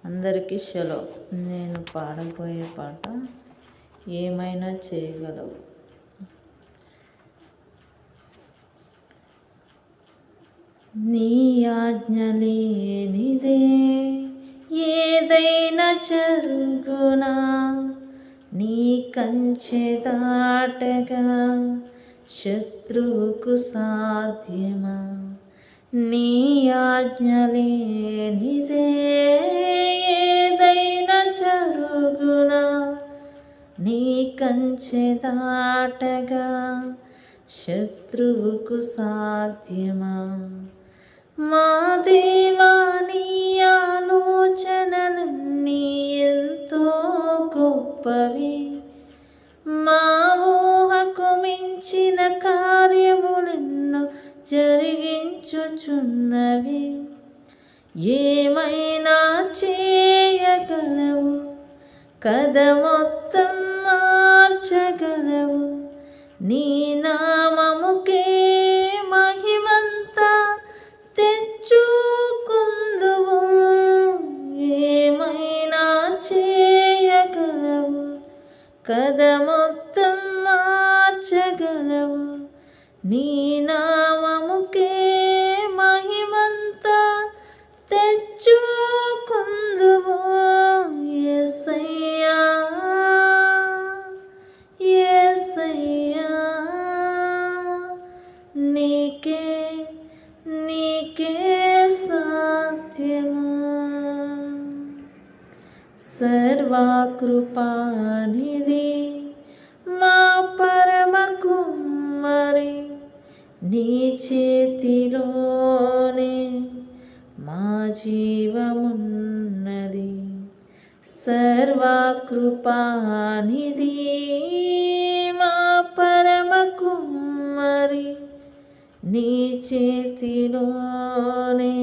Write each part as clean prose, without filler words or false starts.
అందరికీ షలో. నేను పాడబోయే పాట ఏమైనా చేయగలవు. నీ ఆజ్ఞ లేనిదే ఏదైనా జరుగునా, నీ కంచె దాటగా శత్రువుకు సాధ్యమా. నీ ఆజ్ఞ లేనిదే ఏదైనా జరుగునా, నీ కంచె దాటగా శత్రువుకు సాధ్యమా. మా దేవా, నీ ఆలోచనలన్నీ ఎంతో గొప్పవి, మా ఊహకు మించిన కార్యములెన్నో జరిగించుచున్నవి. ఏమైనా చేయగలవు, కథ మొత్తం మార్చగలవు. నీ నామముకే మహిమంతా తెచ్చుకుందువు. ఏమైనా చేయగలవు, కథ మొత్తం మార్చగలవు. నీ నామముకే మహిమంతా తెచ్చుకుందువు. యేసయ్యా, యేసయ్యా, నీకే సాధ్యము. సర్వకృపానిధి మా పరమ కుమ్మరి, నీ చేతిలోనే మా జీవమున్నది. సర్వకృపానిధి మా పరమ కుమ్మరి, నీ చేతిలోనే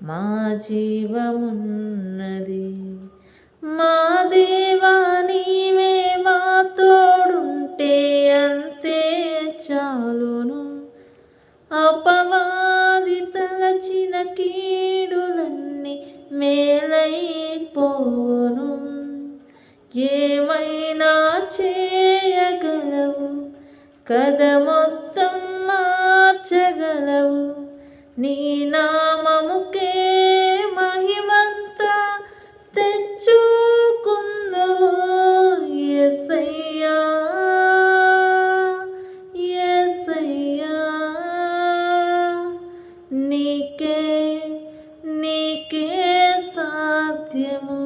మా జీవమున్నది. మా దేవా, నీవే మా తోడుంటే అంతే చాలును. అపవాది తలచిన కీడులన్నీ మేలైపోవును. ఏమైనా చేయగలవు, కథ మొత్తం మార్చగలవు. నీ నామముకే మహిమంతా తెచ్చుకుందువు. యేసయ్యా, యేసయ్యా, నీకే సాధ్యము.